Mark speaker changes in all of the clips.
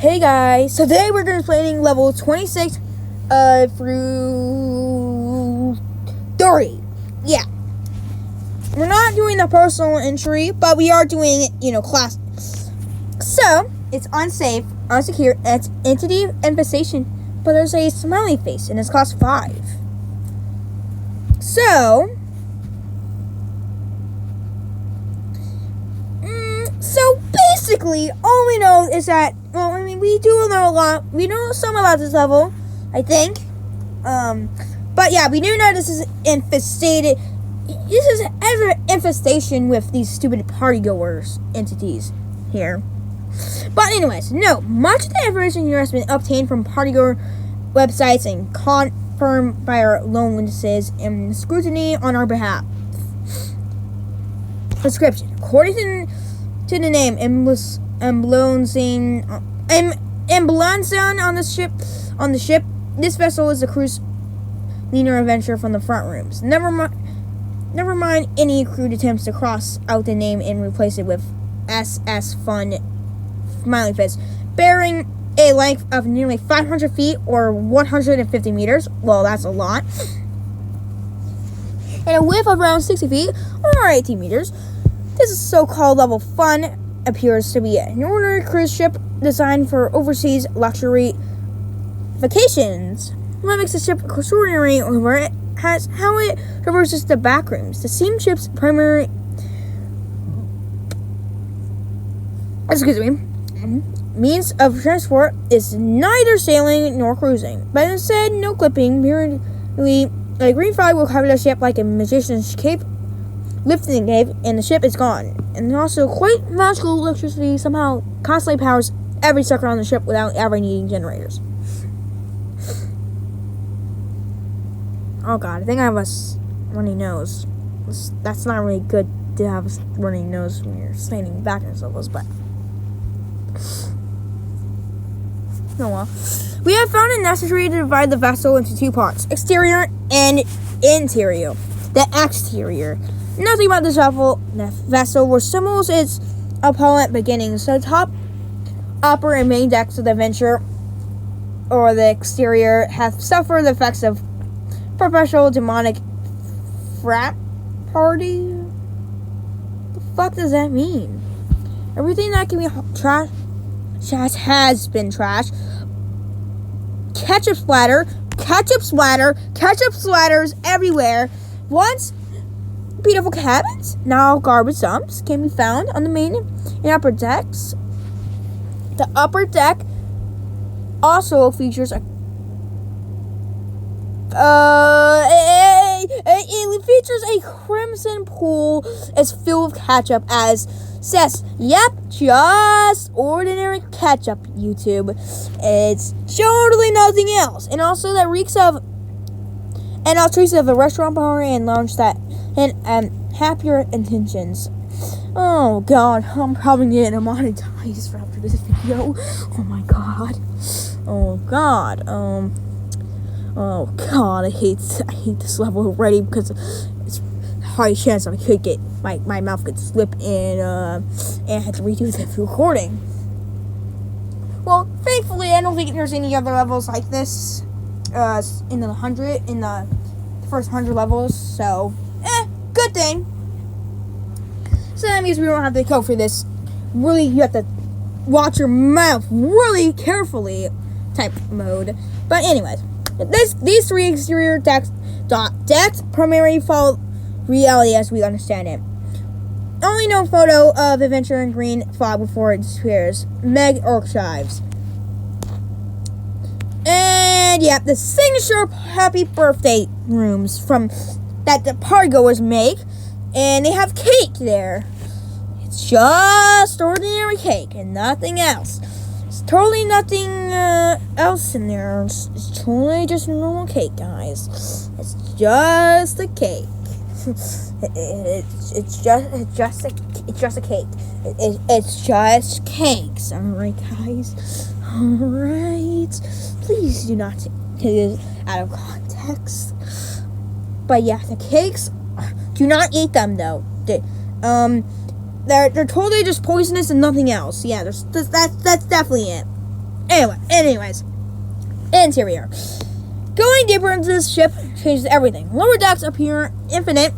Speaker 1: Hey guys, so today we're going to be playing level 26 through 30. Yeah. We're not doing the personal entry, but we are doing, class. So, it's unsafe, unsecure, and it's entity infestation, but there's a smiley face, and it's class 5. So basically, all we know is that, we do know a lot. We know some about this level, I think. But yeah, we do know this is infested. This is an infestation with these stupid partygoers entities here. But anyways, no, much of the information here has been obtained from partygoer websites and confirmed by our lone witnesses and scrutiny on our behalf. Description. According to the name emblazoned on the ship, this vessel is a cruise liner adventure from the front rooms. Never mind any crude attempts to cross out the name and replace it with SS Fun smiley face, bearing a length of nearly 500 feet or 150 meters. Well, that's a lot. And a width of around 60 feet or 18 meters. This is so-called level Fun appears to be an ordinary cruise ship designed for overseas luxury vacations. What makes the ship extraordinary over has how it traverses the backrooms. The steamship's primary means of transport is neither sailing nor cruising, but instead no clipping. Merely a green flag will cover the ship like a magician's cape, lifting the cape, and the ship is gone. And also, quite magical electricity somehow constantly powers every sector on the ship without ever needing generators. Oh god, I think I have a runny nose. That's not really good to have a runny nose when you're standing back in levels, but oh well. We have found it necessary to divide the vessel into two parts, exterior and interior. The exterior. Nothing about this vessel resembles its appalling beginnings. The top, upper, and main decks of the Venture, or the exterior, have suffered the effects of perpetual demonic frat party. The fuck does that mean? Everything that can be trash has been trash. Ketchup splatters everywhere. Once beautiful cabins, now garbage dumps, can be found on the main and upper decks. The upper deck also features it features a crimson pool as filled with ketchup, as says, yep, just ordinary ketchup, YouTube. It's totally nothing else. And also that reeks of traces of a restaurant bar and lounge that and happier intentions. Oh god, I'm probably getting monetized after this video. Oh my god. Oh god. Oh god, I hate this level already because it's a high chance I could get my mouth could slip and have to redo the recording. Well, thankfully I don't think there's any other levels like this in the first 100 levels, so good thing. So that means we don't have to go for this really, you have to watch your mouth really carefully type mode. But anyways, these three exterior decks primarily follow reality as we understand it. Only known photo of adventure in green fog before it disappears. Meg archives. And yeah, the signature happy birthday rooms from that the partygoers make, and they have cake there. It's just ordinary cake and nothing else. It's totally nothing else in there. It's totally just normal cake, guys. It's just a cake. It's just a cake. It's just cakes. Alright, guys. Alright. Please do not take this out of context. But yeah, the cakes, do not eat them though. They're totally just poisonous and nothing else. Yeah, that's definitely it. Anyways, interior. Going deeper into this ship changes everything. Lower decks appear infinite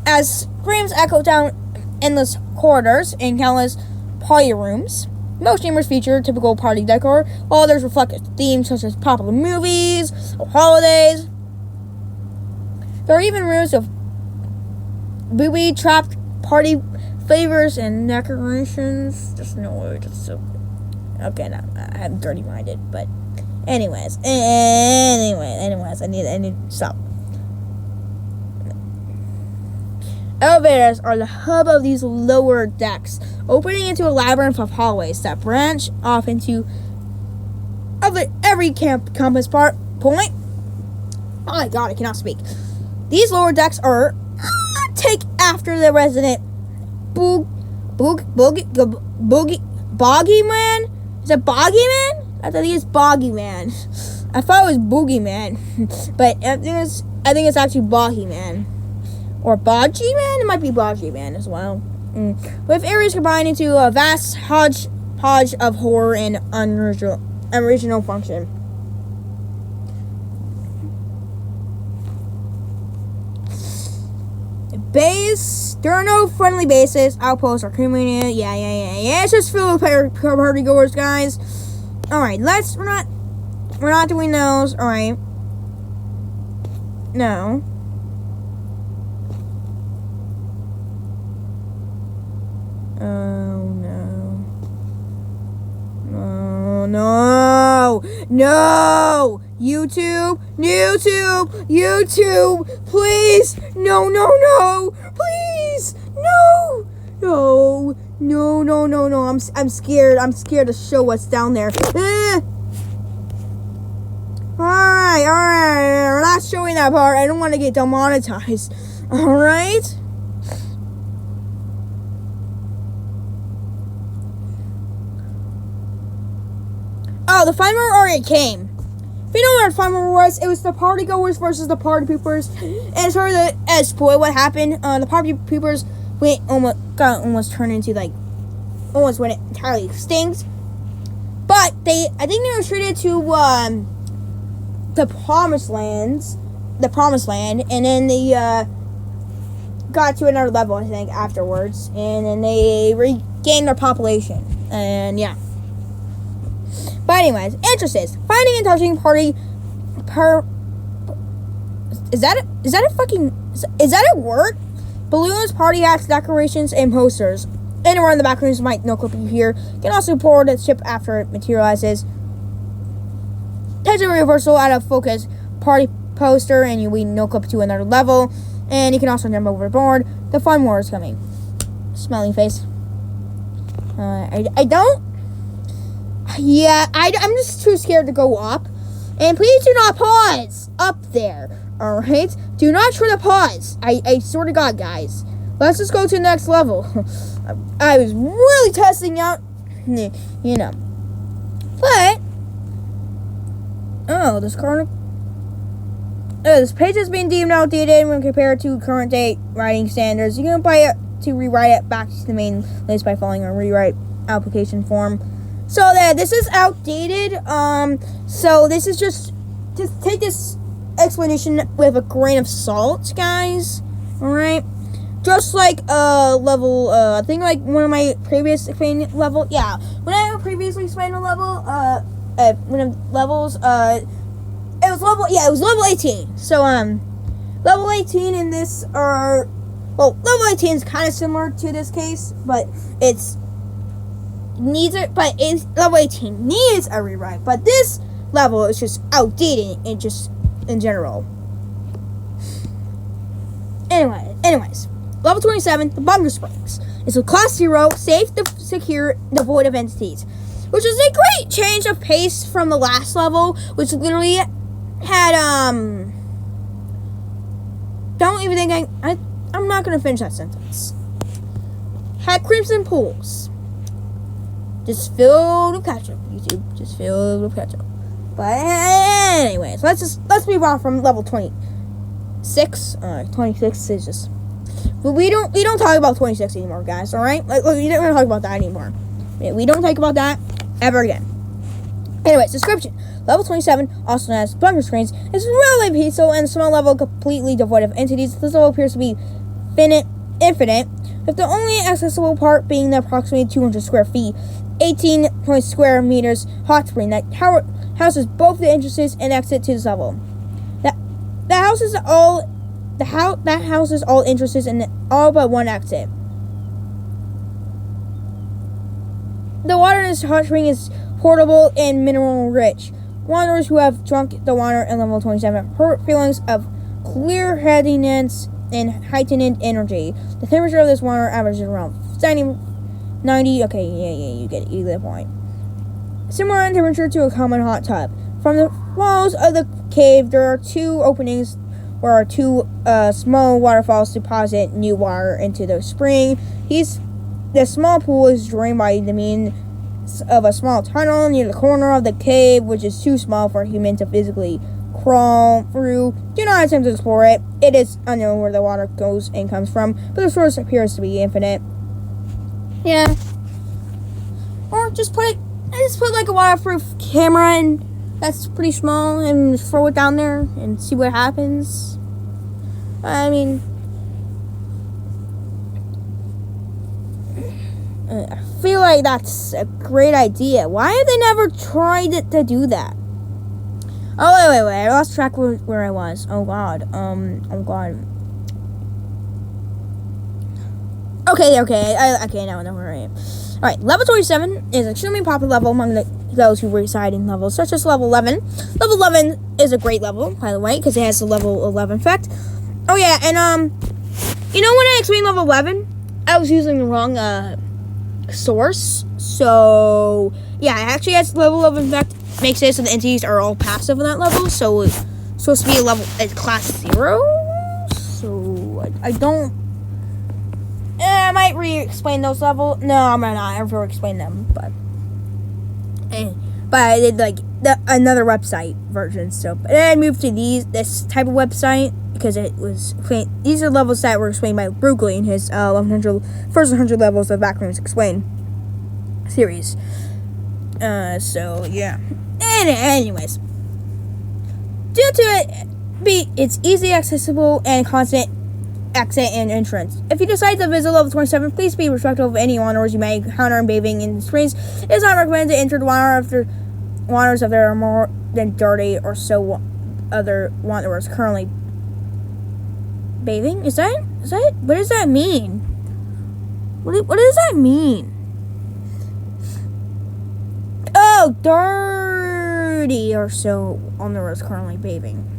Speaker 1: as screams echo down endless corridors and countless party rooms. Most chambers feature typical party decor, while others reflect themes such as popular movies or holidays. There are even rooms with booby-trapped party flavors and decorations. Just no, just so. Okay, no, I'm dirty-minded, but anyways, I need to stop. Elevators are the hub of these lower decks, opening into a labyrinth of hallways that branch off into every compass point. Oh my god, I cannot speak. These lower decks are take after the resident Boggy Man. Is it Boggy Man? I thought he was Boggy Man. I thought it was Boogie Man, but I think it's actually Boggy Man. Or Bodgy Man? It might be Bodgy Man as well. With areas combined into a vast hodgepodge of horror and original function. Base. There are no friendly bases, outposts, or community. Yeah. It's just filled with party goers, guys. Alright, we're not doing those. Alright. No. Oh, no. YouTube, please. No. Please. No. I'm scared. I'm scared to show what's down there. Alright. We're not showing that part. I don't want to get demonetized. Alright? Oh, the final already came. If you know what the final was, it was the party goers versus the party poopers. And sorry to spoil what happened. The party poopers almost turned into almost went entirely extinct. But I think they were treated to the promised land, and then they got to another level, I think, afterwards, and then they regained their population, and yeah. But anyways, entrances. Finding and touching party is that a word? Balloons, party hats, decorations, and posters. Anywhere in the backrooms might no clip you here. Can also board the ship after it materializes. Touch a reversal out of focus party poster, and we no clip to another level. And you can also jump overboard. The fun more is coming. Smiling face. I don't. Yeah, I'm just too scared to go up. And please do not pause up there. Alright? Do not try to pause. I swear to God, guys. Let's just go to the next level. I was really testing out, you know. But, this page has been deemed outdated when compared to current day writing standards. You can apply it to rewrite it back to the main list by following a rewrite application form. So that this is outdated. So this is just take this explanation with a grain of salt, guys. Alright? Just like level, I think like one of my previous explained level. Yeah, when I previously explained a level, one of levels, it was level 18. So level 18 in this level 18 is kind of similar to this case, but level 18 needs a rewrite. But this level is just outdated in general. Anyways. Level 27, the Bunker Springs. It's a class 0, safe, secure, devoid of entities. Which is a great change of pace from the last level, which literally had, don't even think I'm not going to finish that sentence. Had crimson pools. Just filled with ketchup, YouTube. Just filled with ketchup. But anyways, let's move on from level 26. 26 is just... But we don't talk about 26 anymore, guys. All right, we don't talk about that anymore. We don't talk about that ever again. Anyways, description. Level 27, also known as bunker screens, is really peaceful and a small level completely devoid of entities. This level appears to be infinite, with the only accessible part being the approximately 200 square feet, 18 square meters hot spring that houses both the entrances and exit to this level. That houses all entrances and all but one exit. The water in this hot spring is portable and mineral rich. Wanderers who have drunk the water in level 27 hurt feelings of clear-headedness and heightened energy. The temperature of this water averages around 90. Okay, yeah, you get it. You get the point. Similar in temperature to a common hot tub. From the walls of the cave, there are two openings where two small waterfalls deposit new water into the spring. The small pool is drained by the means of a small tunnel near the corner of the cave, which is too small for a human to physically crawl through. Do not attempt to explore it. It is unknown where the water goes and comes from, but the source appears to be infinite. Yeah. Or just put like a waterproof camera and that's pretty small and throw it down there and see what happens. I mean, I feel like that's a great idea. Why have they never tried to do that? Oh, wait. I lost track where I was. Oh, God. Okay, now I know where I am. Alright, level 27 is an extremely popular level among those who reside in levels such as level 11. Level 11 is a great level, by the way, because it has the level 11 effect. Oh, yeah, and, you know when I explained level 11, I was using the wrong, source. So, yeah, it actually has level 11 effect. Makes it so the entities are all passive on that level. So, it's supposed to be a class 0. So, I don't... I might re-explain those levels. No, I'm not. I've already explained them, but I did like another website version. So, but then I moved to this type of website because it was these are levels that were explained by Brooklyn in his first 100 levels of Backrooms Explained series. So yeah. Anyways, due to it's easy accessible and constant exit and entrance. If you decide to visit level 27, please be respectful of any wanderers you may encounter in bathing in the springs. It is not recommended to enter the waters if there are more than 30 or so other wanderers currently bathing. Is that what does that mean? What does that mean? Oh, 30 or so wanderers currently bathing.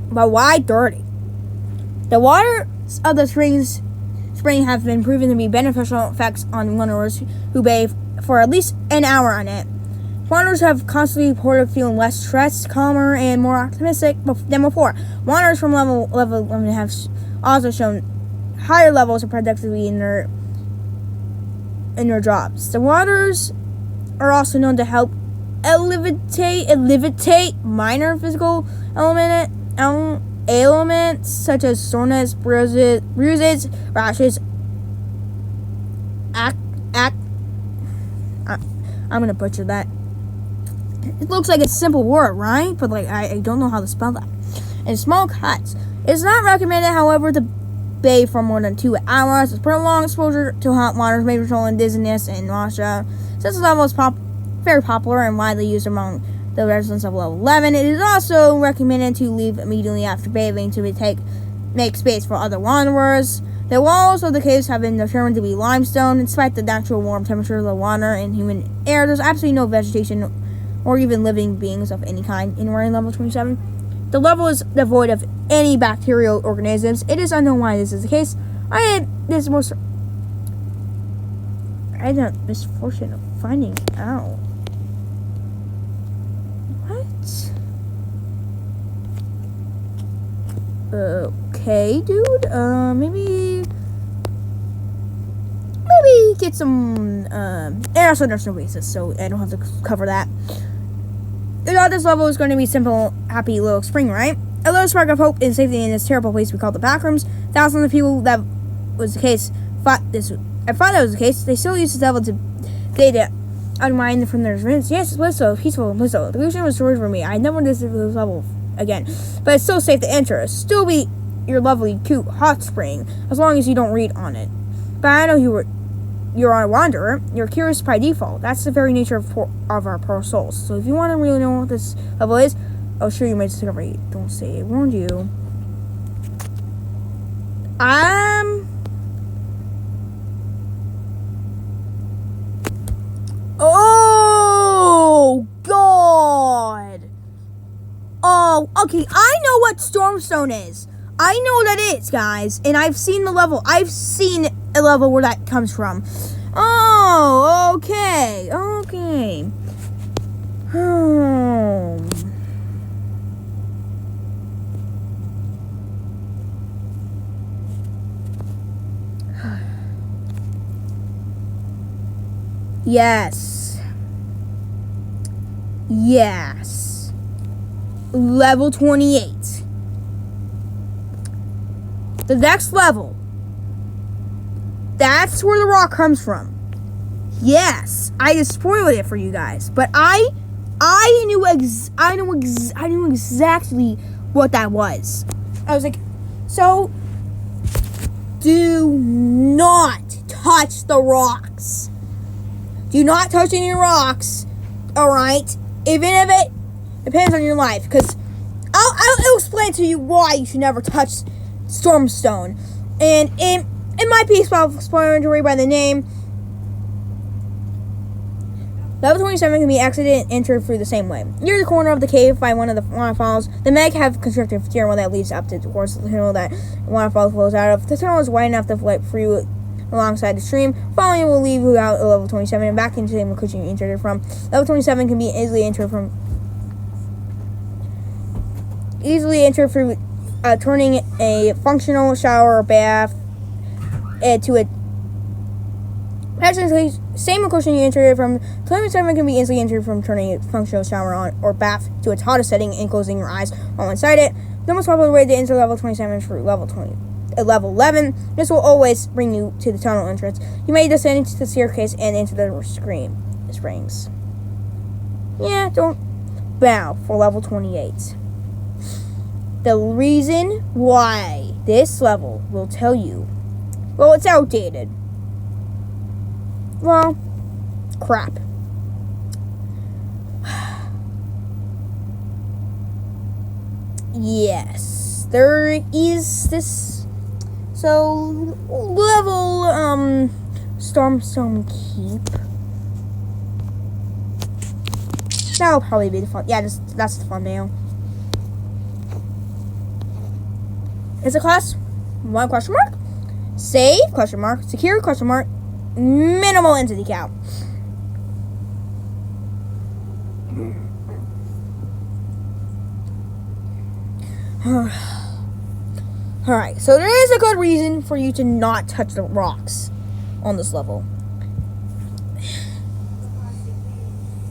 Speaker 1: But why 30? The water of the spring have been proven to be beneficial effects on wanderers who bathe for at least an hour on it. Wanderers have constantly reported feeling less stressed, calmer, and more optimistic than before. Wanderers from level 11 have also shown higher levels of productivity in their jobs. The waters are also known to help alleviate minor physical ailments such as soreness, bruises, rashes. I'm gonna butcher that. It looks like a simple word, right? But like I don't know how to spell that. And small cuts. It's not recommended, however, to bathe for more than 2 hours. As prolonged exposure to hot waters may result in dizziness and nausea. Since the level is very popular and widely used among the residents of level 11, it is also recommended to leave immediately after bathing to make space for other wanderers. The walls of the caves have been determined to be limestone. Despite the natural warm temperature of the water and humid air, there's absolutely no vegetation or even living beings of any kind anywhere in level 27. The level is devoid of any bacterial organisms. It is unknown why this is the case. I had the misfortune of finding out. What? Okay, dude. Maybe get some. And also there's no basis, so I don't have to cover that. This level is going to be simple, happy little spring, right? A little spark of hope and safety in this terrible place we call the Backrooms. Thousands of people that was the case fought this I thought that was the case. They still use this level to data unwind from their rooms. Yes, it was so peaceful and blissful. The illusion was stored for me. I never visited this level again. But it's still safe to enter. Still be your lovely, cute hot spring, as long as you don't read on it. But I know you're a wanderer. You're curious by default. That's the very nature of our poor souls. So if you want to really know what this level is, I'll show you my discovery. Don't say I warned you. Oh, God. Oh, okay. I know what Stormstone is. I know what that is, guys. And I've seen the level. I've seen a level where that comes from. Oh, okay. Okay. Yes. Yes. Level 28. The next level. That's where the rock comes from. Yes. I just spoiled it for you guys. But I knew exactly what that was. I was like, so do not touch the rocks. Do not touch any rocks. Alright? Even if it depends on your life. Because I'll explain to you why you should never touch Stormstone. And it might be self-explanatory by the name. Level 27 can be accident entered through the same way. Near the corner of the cave by one of the waterfalls, the Meg have constructed a tunnel that leads up towards the tunnel that the waterfall flows out of. The tunnel is wide enough to float free alongside the stream. Following it will leave you out at level 27 and back into the location you entered from. Level 27 can be easily entered through turning a functional shower or bath to a actually same location you entered from. 27 can be easily entered from turning a functional shower on or bath to its hottest setting and closing your eyes while inside it. The most popular way to enter level 27 is through level 11. This will always bring you to the tunnel entrance. You may descend into the staircase and into the springs. Yeah, don't bow for level 28. The reason why this level will tell you, well, it's outdated. Well, crap. Yes, there is this. So, level, Stormstone Keep. That'll probably be the fun. Yeah, that's the thumbnail. Is it class? 1 question mark? Save? Question mark. Secure? Question mark. Minimal entity count. Alright, so there is a good reason for you to not touch the rocks on this level.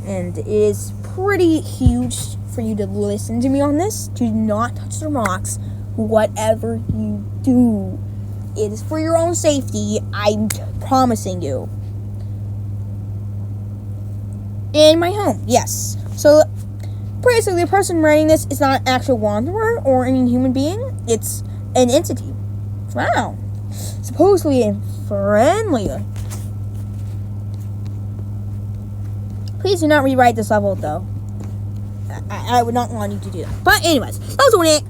Speaker 1: And it is pretty huge for you to listen to me on this. Do not touch the rocks, whatever you do. It is for your own safety, I'm promising you. In my home, yes. So, basically, the person writing this is not an actual wanderer or any human being. It's an entity. Wow. Supposedly friendly. Please do not rewrite this level, though. I would not want you to do that. But anyways, that was one it.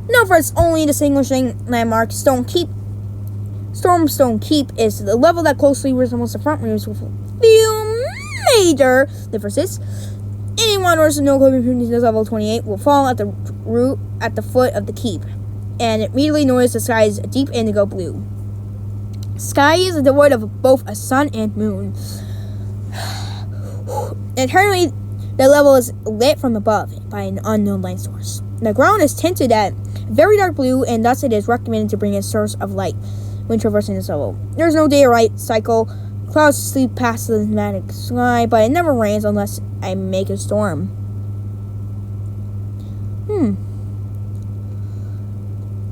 Speaker 1: Known for its only distinguishing landmark, Stormstone Keep is the level that closely resembles the front rooms with a few major differences. Any wanderers with no clothing to this level 28 will fall at the foot of the keep, and immediately notice the sky is a deep indigo blue. Sky is devoid of both a sun and moon. And currently, the level is lit from above by an unknown light source. The ground is tinted at very dark blue, and thus it is recommended to bring a source of light when traversing this level. There is no day-night cycle. Clouds sleep past the magnetic sky, but it never rains unless I make a storm.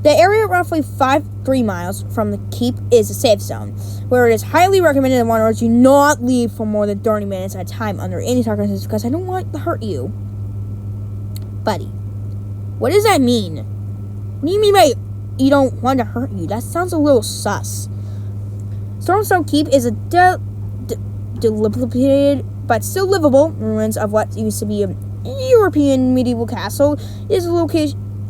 Speaker 1: The area roughly 3 miles from the keep is a safe zone, where it is highly recommended that wanderers do not leave for more than 30 minutes at a time under any circumstances, because I don't want to hurt you. Buddy, what does that mean? What do you mean by you don't want to hurt you? That sounds a little sus. Stormstone Keep is a dilapidated but still livable ruins of what used to be a European medieval castle. It is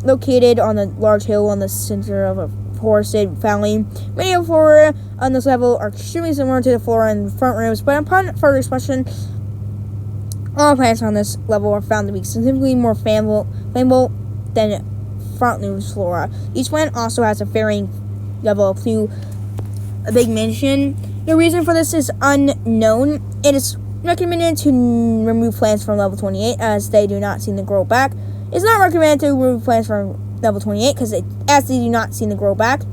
Speaker 1: located on a large hill on the center of a forested valley. Many of the flora on this level are extremely similar to the flora in the front rooms, but upon further inspection, all plants on this level are found to be significantly more flammable than front rooms flora. Each plant also has a varying level of pigmentation. The reason for this is unknown. It is recommended to remove plants from level 28 as they do not seem to grow back. It's not recommended to remove plants from level 28 as they do not seem to grow back.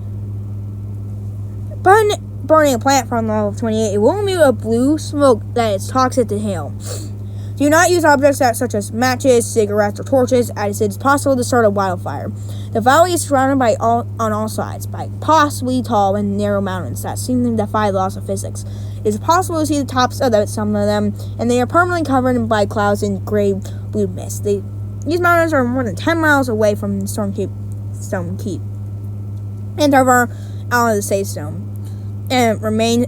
Speaker 1: Upon burning a plant from level 28, it will emit a blue smoke that is toxic to inhale. Do not use objects such as matches, cigarettes, or torches, as it is possible to start a wildfire. The valley is surrounded on all sides by possibly tall and narrow mountains that seem to defy laws of physics. It is possible to see the tops of some of them, and they are permanently covered by clouds and gray-blue mist. These mountains are more than 10 miles away from Stone Keep, and however, out of the safe zone, and remain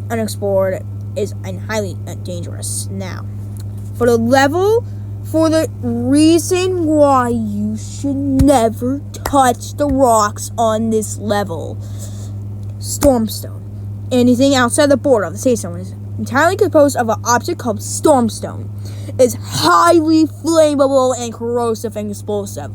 Speaker 1: unexplored is highly dangerous. Now, for the reason why you should never touch the rocks on this level. Stormstone. Anything outside the border of the safe zone is entirely composed of an object called stormstone. It's highly flammable and corrosive and explosive.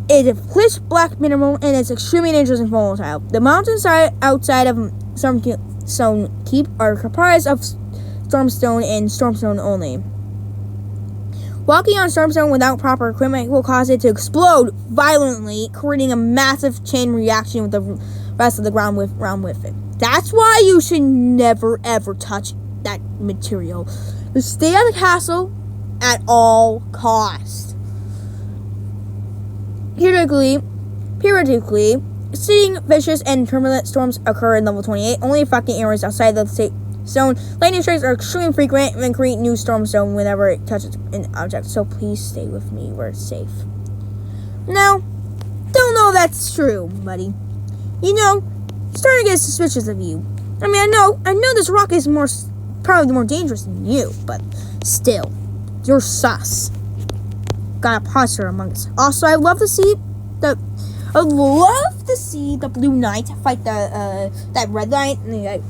Speaker 1: It is a pitch black mineral and it's extremely dangerous and volatile. The mountains outside of Stormstone Keep are comprised of stormstone and stormstone only. Walking on stormstone without proper equipment will cause it to explode violently, creating a massive chain reaction with the rest of the ground around with it. That's why you should never ever touch that material. Just stay at the castle at all costs. Periodically, seeing vicious and turbulent storms occur in level 28, only affecting areas outside the safe zone. Lightning strikes are extremely frequent and create new storm zone whenever it touches an object, so please stay with me where it's safe. Now, don't know if that's true, buddy. You know, starting to get suspicious of you. I mean, I know this rock is probably more dangerous than you, but still, you're sus. Got a posture among us. Also, I'd love to see the Blue Knight fight that Red Knight,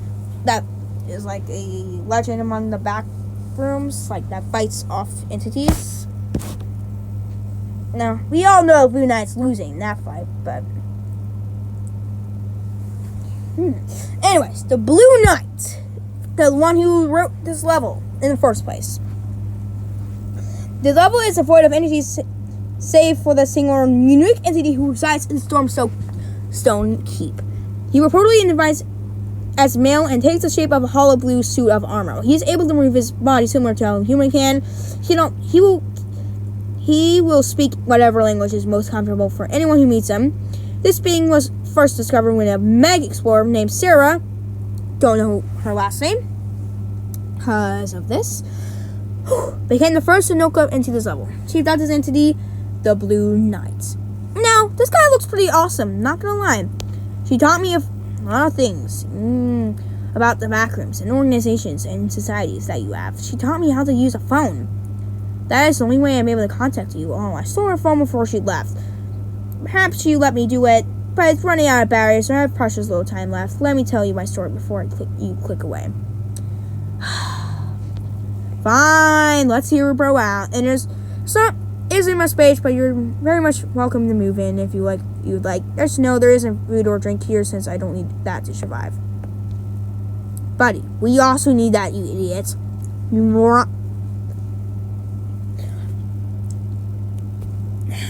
Speaker 1: that is like a legend among the Backrooms, like that fights off entities. Now, we all know Blue Knight's losing that fight, but anyways, the Blue Knight, the one who wrote this level in the first place. The level is devoid of entities save for the single unique entity who resides in Stormstone Keep. He reportedly identifies as male and takes the shape of a hollow blue suit of armor. He is able to move his body similar to how a human can. He will speak whatever language is most comfortable for anyone who meets him. This being was first discovered when a Meg explorer named Sarah, don't know her last name because of this, became the first to knock up into this level. She dubbed this entity the Blue Knight. Now, this guy looks pretty awesome, not gonna lie. She taught me a lot of things about the backrooms and organizations and societies that you have. She taught me how to use a phone. That is the only way I'm able to contact you. Oh, I stole her phone before she left. Perhaps she let me do it, but it's running out of batteries, so I have precious little time left. Let me tell you my story before you click away. Fine, let's hear her bro out. And isn't much space, but you're very much welcome to move in if you'd like. Just know there isn't food or drink here since I don't need that to survive. Buddy, we also need that, you idiots. You moron.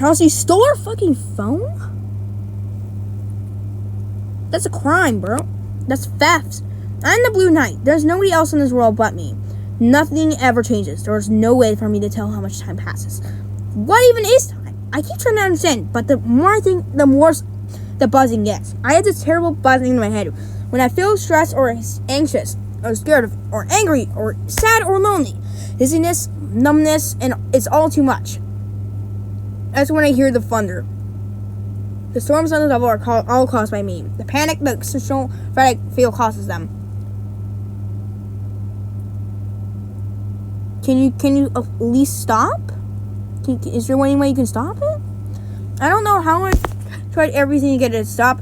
Speaker 1: Also, you stole our fucking phone? That's a crime, bro. That's theft. I'm the Blue Knight. There's nobody else in this world but me. Nothing ever changes. There's no way for me to tell how much time passes. What even is time? I keep trying to understand, but the more I think, the worse the buzzing gets. I have this terrible buzzing in my head. When I feel stressed or anxious, or scared, or angry, or sad, or lonely, dizziness, numbness, and it's all too much. That's when I hear the thunder. The storms on the level are all caused by me. The panic, the existential I feel causes them. Can you at least stop? Is there any way you can stop it? I don't know how I tried everything to get it to stop.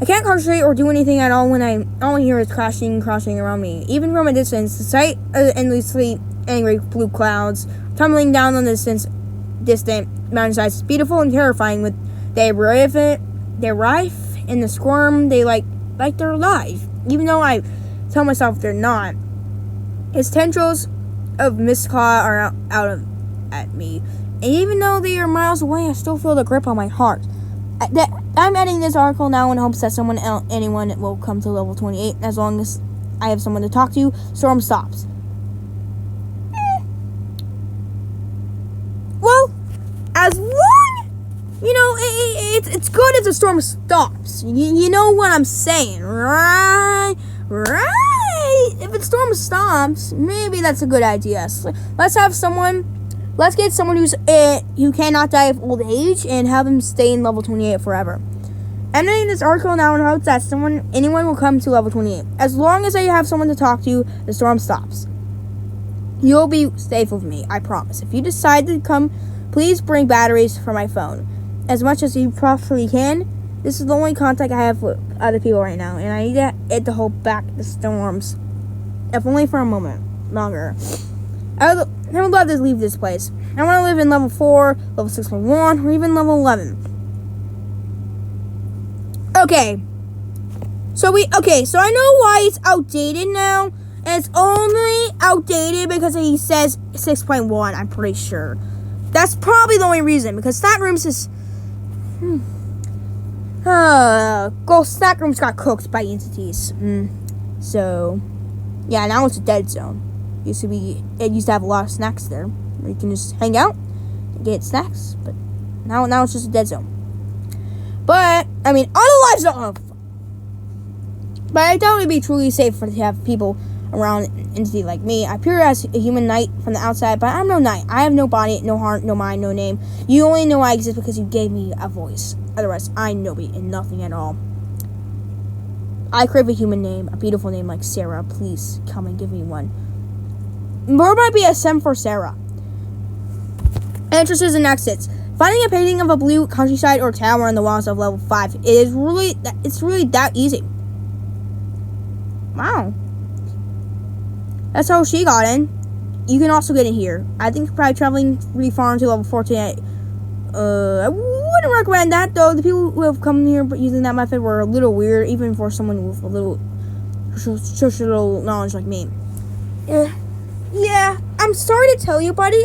Speaker 1: I can't concentrate or do anything at all when all I hear is crashing around me. Even from a distance, the sight of the endlessly angry blue clouds tumbling down on the distant mountainsides is beautiful and terrifying. With they rife in the squirm, they like they're alive, even though I tell myself they're not. Its tendrils of mist claw are out at me, and even though they are miles away, I still feel the grip on my heart. I'm editing this article now in hopes that anyone will come to level 28. As long as I have someone to talk to, storm stops. Well, as long, it's good if the storm stops. You know what I'm saying, right? Right? If the storm stops, maybe that's a good idea. Let's get someone who cannot die of old age and have him stay in level 28 forever. Ending this article now in hopes that anyone will come to level 28. As long as I have someone to talk to, the storm stops. You'll be safe with me, I promise. If you decide to come, please bring batteries for my phone. As much as you possibly can. This is the only contact I have with other people right now, and I need it to hold back the storms. If only for a moment longer. I would love to leave this place. I want to live in level 4, level 6.1, or even level 11. Okay. So I know why it's outdated now. And it's only outdated because he says 6.1, I'm pretty sure. That's probably the only reason, because Backrooms is... Backrooms got cooked by entities. So, yeah, now it's a dead zone. It used to have a lot of snacks there, where you can just hang out and get snacks, but now it's just a dead zone. But I mean, other lives don't. But I doubt it'd be truly safe to have people around an entity like me. I appear as a human knight from the outside, but I'm no knight. I have no body, no heart, no mind, no name. You only know I exist because you gave me a voice. Otherwise, I'm nobody and nothing at all. I crave a human name, a beautiful name like Sarah. Please come and give me one. Where might be a sim for Sarah? Entrances and exits. Finding a painting of a blue countryside or tower on the walls of level 5 it's really that easy. Wow. That's how she got in. You can also get in here. I think probably traveling really far into level 14. I wouldn't recommend that, though. The people who have come here but using that method were a little weird, even for someone with a little social knowledge like me. Yeah, I'm sorry to tell you, buddy.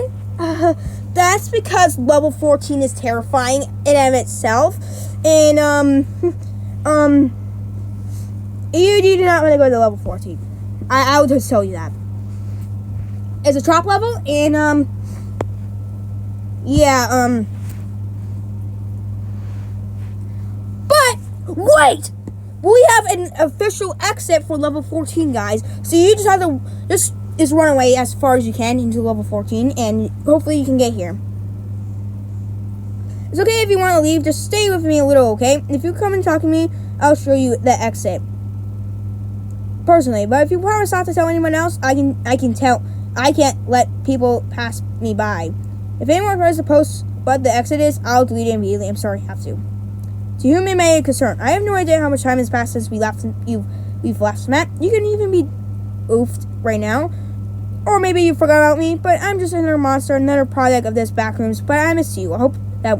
Speaker 1: That's because level 14 is terrifying in and of itself. And, you do not want to go to level 14. I would just tell you that. It's a drop level, and, but, wait! We have an official exit for level 14, guys. So you just have to, just run away as far as you can into level 14, and hopefully you can get here. It's okay if you want to leave, just stay with me a little, okay? If you come and talk to me, I'll show you the exit. Personally, but if you promise not to tell anyone else, I can't let people pass me by. If anyone tries to post what the exit is, I'll delete it immediately. I'm sorry, I have to. To whom it may concern, I have no idea how much time has passed since we've last met. You can even be oofed right now. Or maybe you forgot about me, but I'm just another monster, another product of this Backrooms, but I miss you. I hope that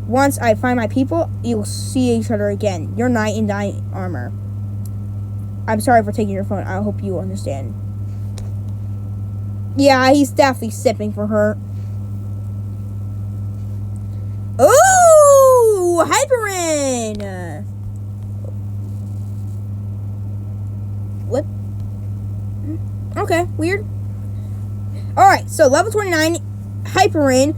Speaker 1: once I find my people, you'll see each other again. Your knight in knight armor. I'm sorry for taking your phone. I hope you understand. Yeah, he's definitely sipping for her. Ooh! Hyperin! What? Okay, weird. Alright, so level 29, Hyperin,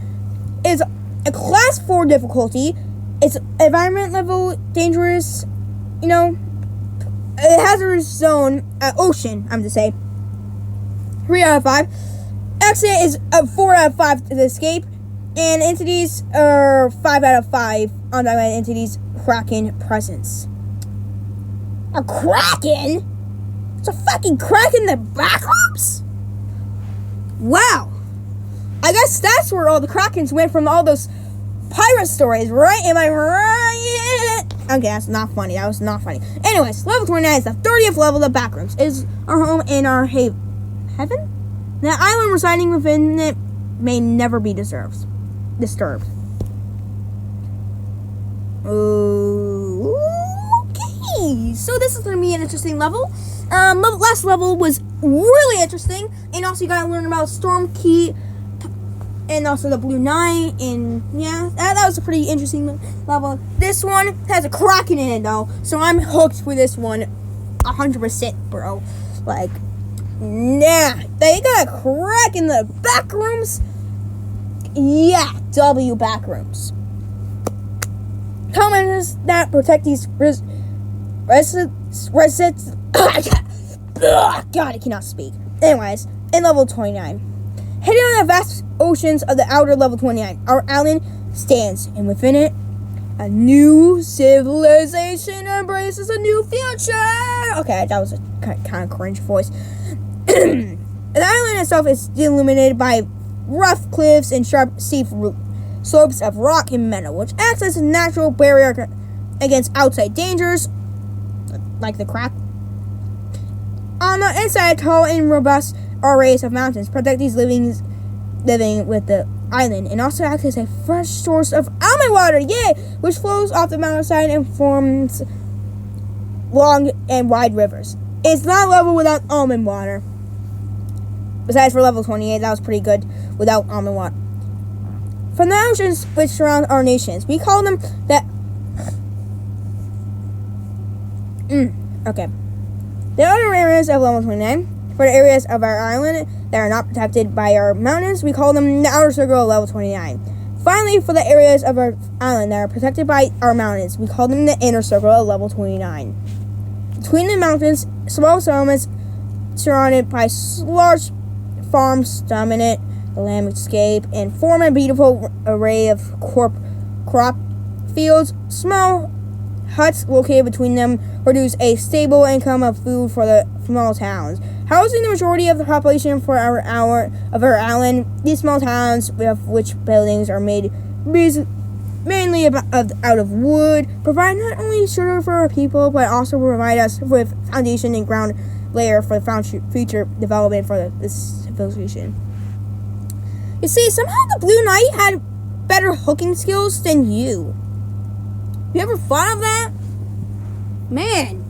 Speaker 1: is a class 4 difficulty. It's environment level dangerous. You know, a hazardous zone, ocean. I'm to say 3 out of 5. Exit is a 4 out of 5 to escape, and entities are 5 out of 5. Unidentified entities, Kraken presence. A Kraken? It's a fucking Kraken in the Backrooms? Wow. I guess that's where all the Krakens went from all those pirate stories, right? Am I right? Okay, that's not funny. That was not funny. Anyways, level 29 is the 30th level of Backrooms. It is our home and our heaven? The island residing within it may never be disturbed. Okay, so this is going to be an interesting level. Last level was really interesting, and also you got to learn about Storm Key, and also the Blue Knight, and yeah, that was a pretty interesting level. This one has a Kraken in it though, so I'm hooked for this one, 100%, bro. Like, nah, they got a Kraken in the Backrooms. Yeah, W Backrooms. Commanders that protect these residents. God, I cannot speak. Anyways, in level 29. Hidden in the vast oceans of the outer level 29, our island stands, and within it, a new civilization embraces a new future. Okay, that was a kind of cringe voice. The island itself is illuminated by rough cliffs and sharp sea slopes of rock and metal, which acts as a natural barrier against outside dangers, like the crack. On the inside, tall and robust arrays of mountains protect these living with the island, and also acts as a fresh source of almond water, yay, which flows off the mountainside and forms long and wide rivers. It's not level without almond water. Besides, for level 28, that was pretty good without almond water. From the oceans which surround our nations, we call them that. Okay. The other areas of level 29, for the areas of our island that are not protected by our mountains, we call them the outer circle of level 29. Finally, for the areas of our island that are protected by our mountains, we call them the inner circle of level 29. Between the mountains, small settlements surrounded by large farms dominate the landscape and form a beautiful array of crop fields. Small huts located between them produce a stable income of food for the small towns, housing the majority of the population for our island. These small towns, of which buildings are made mainly out of wood, provide not only shelter for our people, but also provide us with foundation and ground layer for the future development for this civilization. You see, somehow the Blue Knight had better hooking skills than you. You ever thought of that? Man,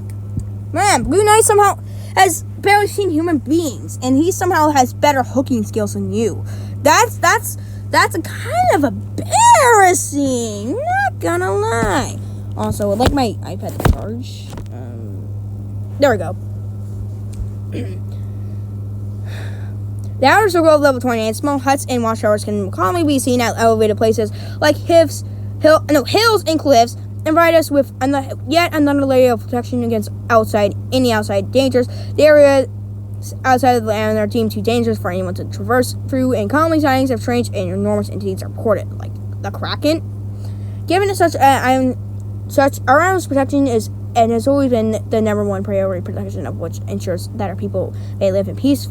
Speaker 1: Blue Knight somehow has barely seen human beings, and he somehow has better hooking skills than you. That's a kind of embarrassing, not gonna lie. Also, I'd like my iPad to charge. There we go. The outer circle of level 28, small huts and watchtowers can commonly be seen at elevated places like hills and cliffs, and provide us with yet another layer of protection against any outside dangers. The areas outside of the island are deemed too dangerous for anyone to traverse through, and commonly sightings of strange and enormous entities are reported, like the Kraken. Given such our island's protection is and has always been the number one priority, protection of which ensures that our people may live in peace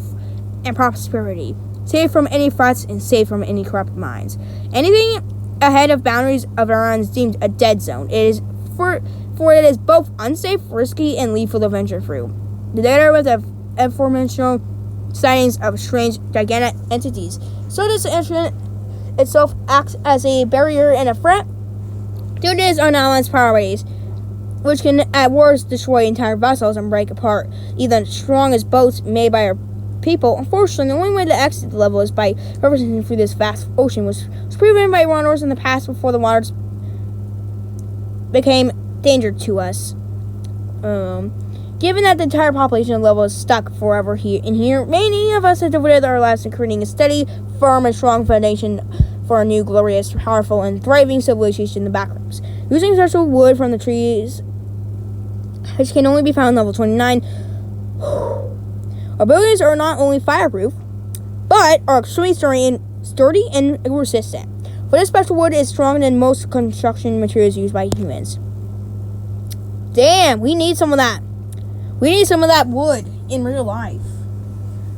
Speaker 1: and prosperity, safe from any threats and safe from any corrupt minds. Anything ahead of boundaries of our island is deemed a dead zone. It is for it is both unsafe, risky, and lethal to venture through. The data with the aforementioned sightings of strange, gigantic entities. So this incident itself acts as a barrier and a threat to this island's priorities, which can at worst destroy entire vessels and break apart even the strongest boats made by our people. Unfortunately, the only way to exit the level is by traversing through this vast ocean, which was proven by runners in the past before the waters became danger to us. Given that the entire population level is stuck forever here, many of us have devoted our lives to creating a steady, firm, and strong foundation for a new, glorious, powerful, and thriving civilization in the Backrooms. Using special wood from the trees, which can only be found in level 29, our buildings are not only fireproof, but are extremely sturdy and resistant. For this special wood is stronger than most construction materials used by humans. Damn, we need some of that. We need some of that wood in real life.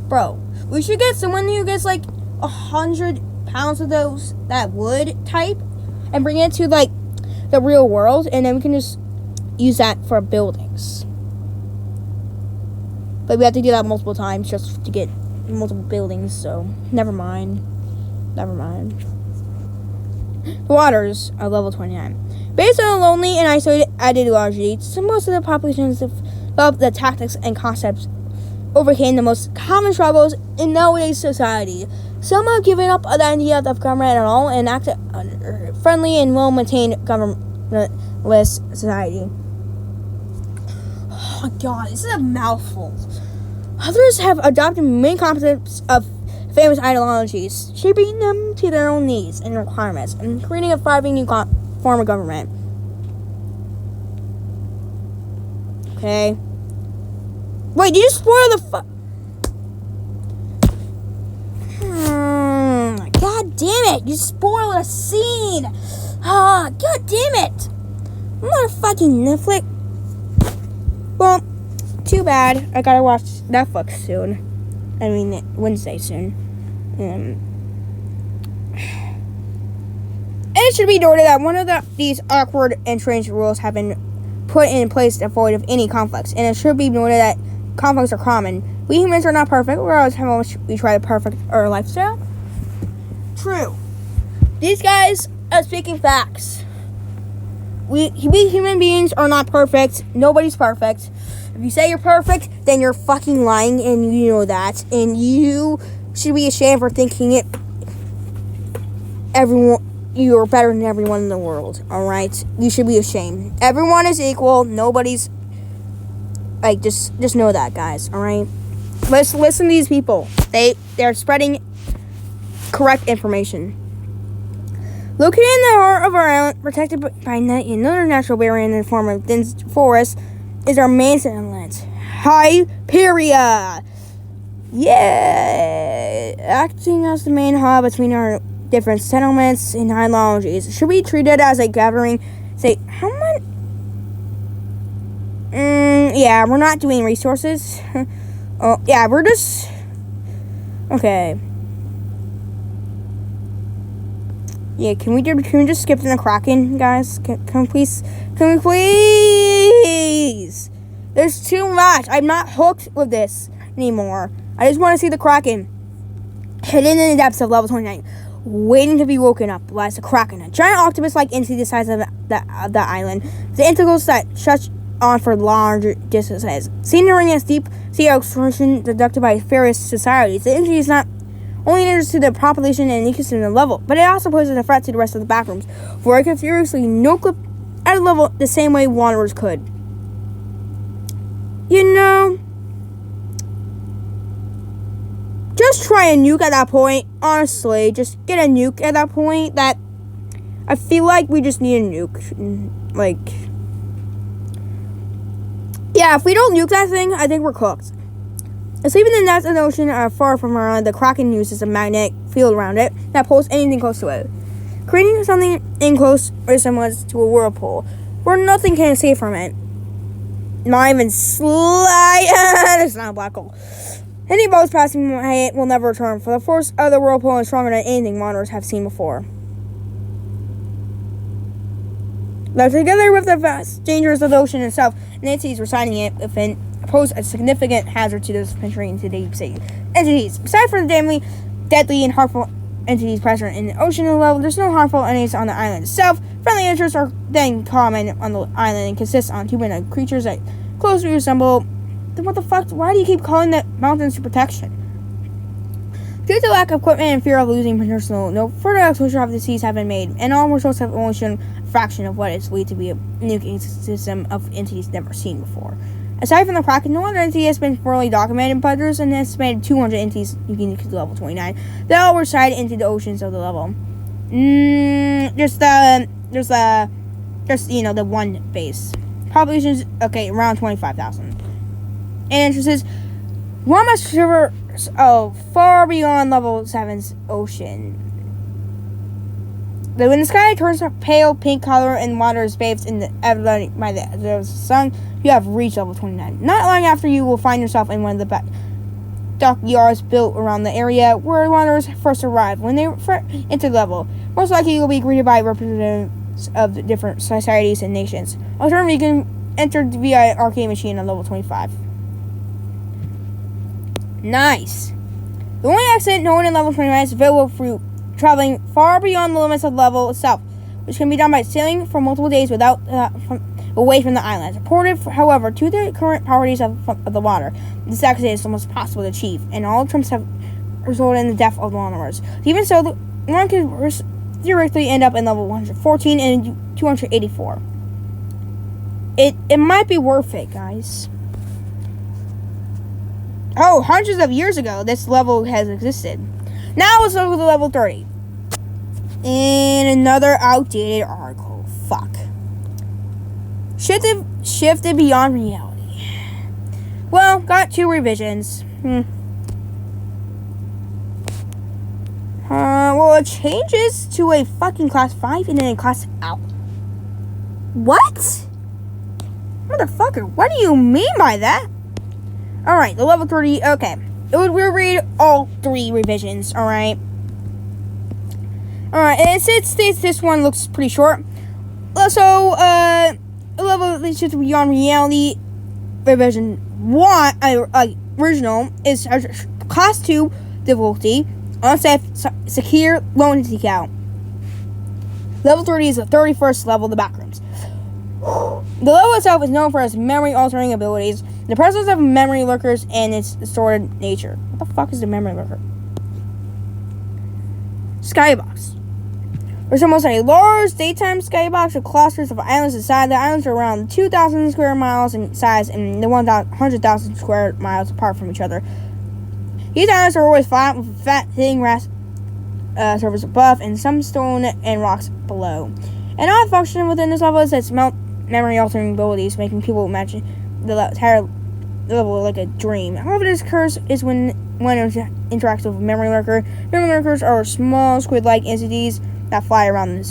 Speaker 1: Bro, we should get someone who gets like 100 pounds of that wood type and bring it to like the real world, and then we can just use that for buildings. But we have to do that multiple times just to get multiple buildings, so never mind. The waters are level 29. Based on a lonely and isolated ideology, so most of the populations developed the tactics and concepts overcame the most common struggles in nowadays society. Some have given up the idea of government at all and act friendly and well-maintained governmentless society. Oh my god, this is a mouthful. Others have adopted main concepts of famous ideologies, shaping them to their own needs and requirements, and creating a thriving new form of government. Okay. Wait, did you spoil the God damn it! You spoiled a scene! Ah, god damn it! I'm not a fucking Netflix. Well, too bad. I gotta watch Netflix soon. I mean, Wednesday soon. And it should be noted that one of these awkward and strange rules have been put in place to avoid any conflicts. And it should be noted that conflicts are common. We humans are not perfect, whereas how much we try to perfect our lifestyle. True. These guys are speaking facts. We human beings are not perfect. Nobody's perfect. If you say you're perfect, then you're fucking lying, and you know that. And you should be ashamed for thinking it. You are better than everyone in the world. All right, you should be ashamed. Everyone is equal. Nobody's like just know that, guys. All right. Let's listen to these people. They're spreading correct information. Located in the heart of our island, protected by another natural barrier in the form of dense forest, is our main settlement, Hyperia. Yeah, acting as the main hub between our different settlements and ideologies. Should be treated as a gathering. Say, how much? Yeah, we're not doing resources. Oh, yeah, we're just okay. Yeah, can we just skip to the Kraken, guys? Can we please? There's too much. I'm not hooked with this anymore. I just want to see the Kraken. Hidden in the depths of level 29, waiting to be woken up, lies the Kraken, a giant octopus-like entity the size of the island. The tentacles that stretch on for large distances. Seen during its deep sea exploration conducted by various societies, the entity is not only dangerous to the population and ecosystem level, but it also poses a threat to the rest of the Backrooms, for it could furiously nuke at a level the same way Wanderers could. You know, just try a nuke at that point. Honestly, just get a nuke at that point. That I feel like we just need a nuke. Like, yeah, if we don't nuke that thing, I think we're cooked. Sleeping in the depths of the ocean far from our island, the Kraken uses a magnetic field around it that pulls anything close to it, creating something in close resemblance to a whirlpool, where nothing can escape from it. Not even slide. It's not a black hole. Any boats passing by it will never return, for the force of the whirlpool is stronger than anything wanderers have seen before. But together with the vast dangers of the ocean itself, entities residing in it pose a significant hazard to those venturing into the deep sea. Entities. Aside from the deadly and harmful entities present in the ocean level, there's no harmful entities on the island itself. Friendly interests are then common on the island and consist on humanoid creatures that closely resemble. What the fuck? Why do you keep calling the mountains to protection? Due to lack of equipment and fear of losing personnel, no further exploration of the seas have been made, and all results have only shown a fraction of what is believed to be a nuking system of entities never seen before. Aside from the Kraken, no other entity has been thoroughly documented, but there's an estimated 200 entities nuking to level 29 that all reside into the oceans of the level. Just the one base. Population is around 25,000. And entrances, one must traverse far beyond level 7's ocean. When the sky turns a pale pink color and water is bathed in the evident by the sun, you have reached level 29. Not long after, you will find yourself in one of the dockyards built around the area where wanderers first arrive. When they enter the level, most likely you will be greeted by representatives of the different societies and nations. Alternatively, you can enter via an arcade machine on level 25. Nice. The only accident known in level 29 is available through traveling far beyond the limits of the level itself, which can be done by sailing for multiple days away from the island. Reported, however, to the current properties of the water, this accident is almost impossible to achieve, and all attempts have resulted in the death of the wanderers. Even so, one could theoretically end up in level 114 and 284. It might be worth it, guys. Oh, hundreds of years ago, this level has existed. Now let's go to level 30. In another outdated article. Fuck. Shifted beyond reality. Well, got 2 revisions. Well, it changes to a fucking class 5 and then a class out. What? Motherfucker, what do you mean by that? Alright, the level 30, okay. We'll read all 3 revisions, alright? Alright, and since this one looks pretty short, so, level shifted beyond reality, revision 1, original, is class 2 difficulty, unsafe, secure, low entity count. Level 30 is the 31st level of the Backrooms. The level itself is known for its memory-altering abilities, the presence of memory lurkers, and its distorted nature. What the fuck is the memory lurker? Skybox. Resembles a large daytime skybox with clusters of islands inside. The islands are around 2,000 square miles in size and 100,000 square miles apart from each other. These islands are always flat with a fat, thin grass surface above and some stone and rocks below. An odd function within this level is its memory-altering abilities, making people imagine the entire level like a dream. However, this occurs is when it interacts with a memory lurker. Memory lurkers are small squid-like entities that fly around the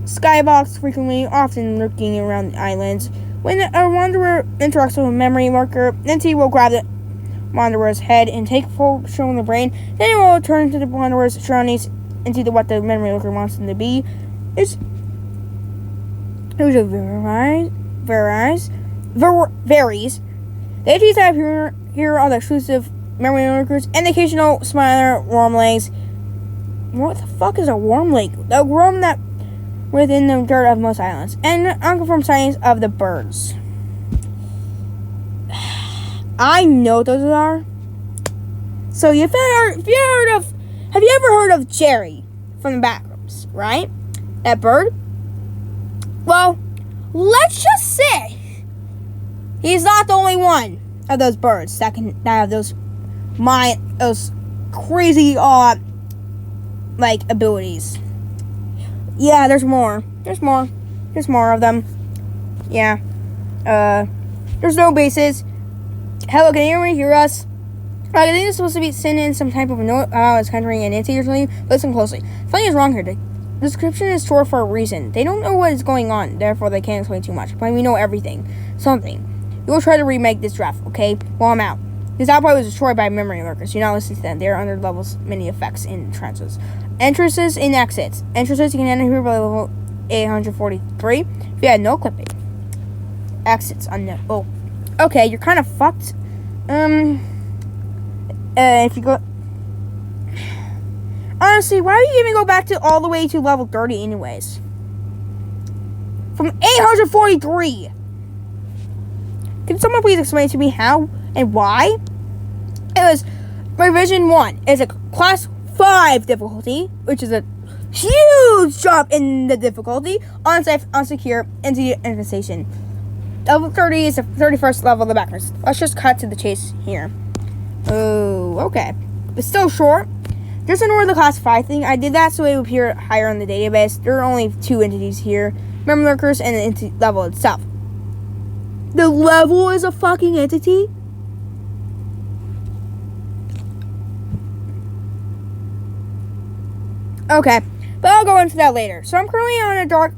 Speaker 1: skybox frequently, often lurking around the islands. When a wanderer interacts with a memory lurker, the entity will grab the wanderer's head and take full control of the brain. Then it will return to the wanderer's surroundings and see what the memory lurker wants them to be. It varies. The entities that appear here are the exclusive memory lurkers and the occasional smiler wormlings. What the fuck is a wormling? The worm that within the dirt of most islands, and unconfirmed sightings of the birds. I know what those are. So have you ever heard of Jerry from the Backrooms, right? That bird? Well, let's just say he's not the only one of those birds that have those crazy abilities. Yeah, there's more. There's more of them. Yeah. There's no bases. Hello, can anyone hear us? I think it's supposed to be sending in some type of note. It's countering an entity or something. Listen closely. Something is wrong here. The description is short for a reason. They don't know what is going on, therefore they can't explain too much. But we know everything. Something. We will try to remake this draft, okay? Well, I'm out. This outpost was destroyed by memory lurkers. You're not listening to them. They are under levels many effects in entrances. Entrances and exits. Entrances, you can enter here by level 843. If you had no clipping. Exits unknown. Oh. Okay, you're kind of fucked. If you go... Honestly, why do you even go back to all the way to level 30 anyways? From 843! Can someone please explain to me how and why? It was revision 1. It's a class 5 difficulty, which is a huge drop in the difficulty. Unsafe, unsecure, entity infestation. Level 30 is the 31st level of the Backrooms. Let's just cut to the chase here. Oh, okay. It's still short. Just ignore the class 5 thing. I did that so it would appear higher on the database. There are only 2 entities here. Memory lurkers and the entity level itself. The level is a fucking entity? Okay, but I'll go into that later. So I'm currently on a dark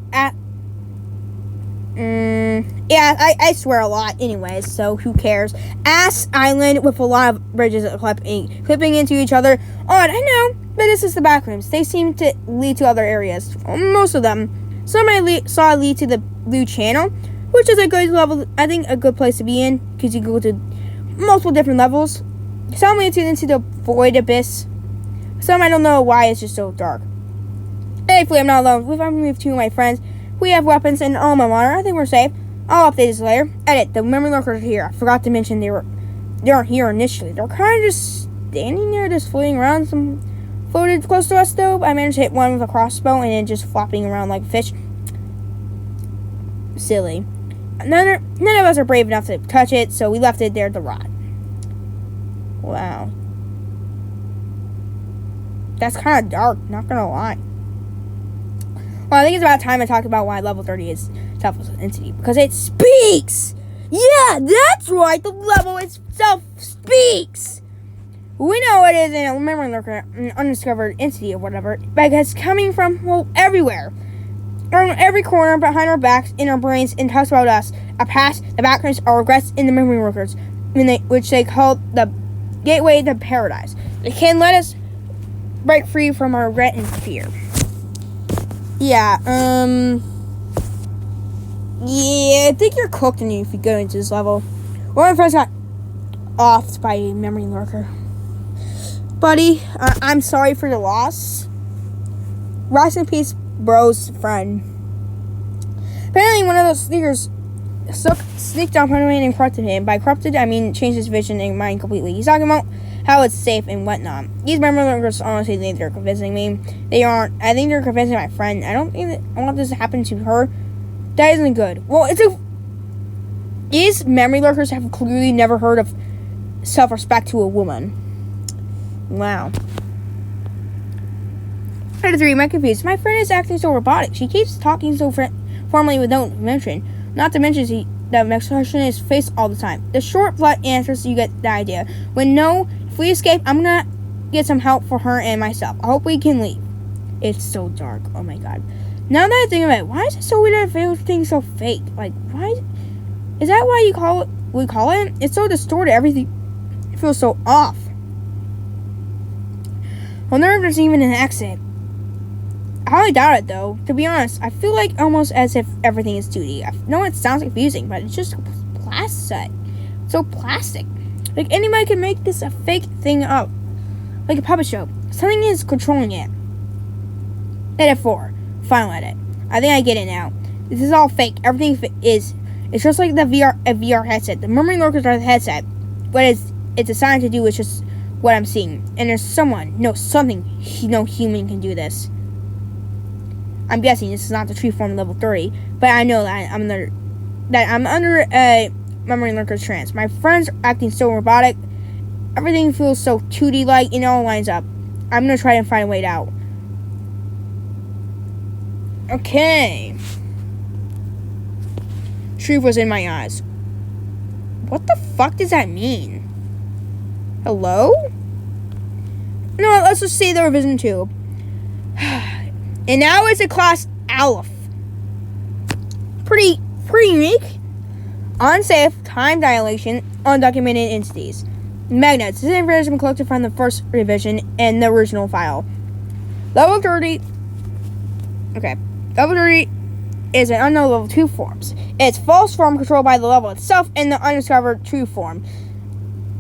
Speaker 1: yeah, I swear a lot anyways, so who cares? Ass Island with a lot of bridges clipping into each other. Odd, I know, but this is the backrooms. They seem to lead to other areas. Most of them. Some I saw lead to the blue channel, which is a good level, I think a good place to be in, because you go to multiple different levels. Some lead into the void abyss. Some I don't know why it's just so dark. Thankfully, I'm not alone. We've moved 2 of my friends. We have weapons and all my water. I think we're safe. I'll update this later. Edit. The memory lurkers are here. I forgot to mention they aren't here initially. They're kind of just standing there, just floating around. Some floated close to us though. I managed to hit one with a crossbow and then just flopping around like a fish. Silly. None of us are brave enough to touch it, so we left it there to rot. Wow. That's kind of dark, not gonna lie. Well, I think it's about time I talk about why level 30 is tough as an entity. Because it speaks! Yeah, that's right! The level itself speaks! We know it is a memory lurker, an undiscovered entity or whatever, because it's coming from, well, everywhere. From every corner, behind our backs, in our brains, and talks about us. Our past, the backgrounds, our regrets, and the memory lurkers, which they call the gateway to paradise. They can let us break free from our regret and fear. Yeah, yeah, I think you're cooked if you go into this level. One of my friends got offed by a memory lurker. Buddy, I'm sorry for your loss. Rest in peace, bro's friend. Apparently, one of those sneakers sneaked up on him and corrupted him. By corrupted, I mean changed his vision and mind completely. He's talking about how it's safe and whatnot. These memory lurkers honestly think they're convincing me. They aren't. I think they're convincing my friend. I don't think that I want this to happen to her. That isn't good. Well, these memory lurkers have clearly never heard of self-respect to a woman. Wow. 3, I'm confused. My friend is acting so robotic. She keeps talking so formally with no emotion. Not to mention the expression is face all the time. The short, blunt answers, you get the idea. If we escape, I'm gonna get some help for her and myself. I hope we can leave. It's so dark. Oh my god. Now that I think about it, why is it so weird that everything's so fake? Like, why? Is that why we call it? It's so distorted. Everything feels so off. Well, there's even an exit. I highly doubt it, though. To be honest, I feel like almost as if everything is 2D. I know it sounds confusing, but it's just plastic. So plastic. Like, anybody can make this a fake thing up. Like a puppet show. Something is controlling it. Edit 4. Final edit. I think I get it now. This is all fake. Everything is... It's just like a VR headset. The memory lurkers are the headset. What it's assigned to do is just what I'm seeing. And there's something, no human can do this. I'm guessing this is not the true form level 30, but I know that I'm under a memory lurker's trance. My friends are acting so robotic. Everything feels so 2D-like. It all lines up. I'm gonna try and find a way out. Okay. Truth was in my eyes. What the fuck does that mean? Hello? No, let's just say the revision 2. And now it's a class Aleph. Pretty unique. Unsafe, time dilation, undocumented entities. Magnets. This information has been collected from the first revision and the original file. Level 30. Okay. Level 30 is an unknown level 2 forms. It's false form controlled by the level itself and the undiscovered true form.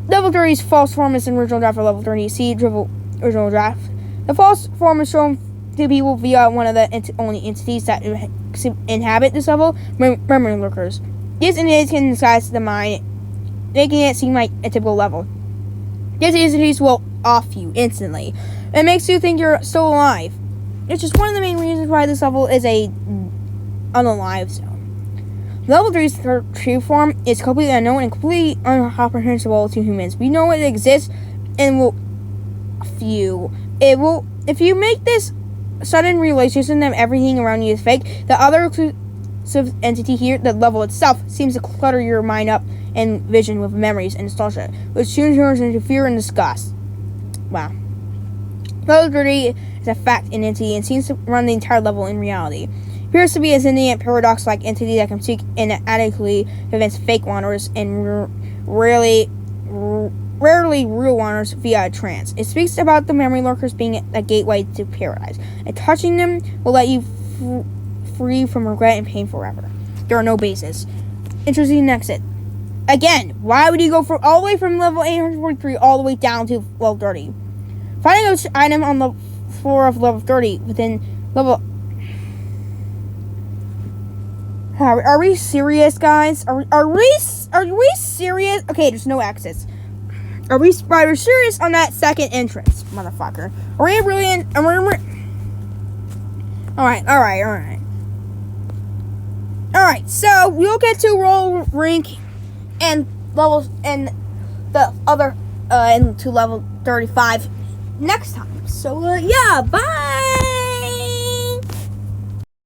Speaker 1: Level 30's false form is an original draft for level 30. See original draft. The false form is shown to people via one of the only entities that inhabit this level, memory lurkers. These entities can disguise the mind, making it seem like a typical level. These entities will off you instantly. It makes you think you're still alive. It's just one of the main reasons why this level is a unalive zone. Level 3's true form is completely unknown and completely incomprehensible to humans. We know it exists and will few. it will. If you make this sudden realization that everything around you is fake, the other exclusive entity here, the level itself, seems to clutter your mind up and vision with memories and nostalgia, which soon turns into fear and disgust. Wow. Level 30 is a fact in entity and seems to run the entire level in reality. It appears to be a sentient paradox-like entity that can seek inadequately convince fake wanderers and rarely real wanderers via a trance. It speaks about the memory lurkers being a gateway to paradise, and touching them will let you free from regret and pain forever. There are no bases. Interesting exit. Again, why would you go all the way from level 843 all the way down to level 30? Finding an item on the floor of level 30 within level... Are we serious, guys? Are we serious? Okay, there's no exits. Are we serious on that second entrance, motherfucker? Are we really in... Alright, so we'll get to roll rank and levels and the other into level 35 next time. So yeah, bye.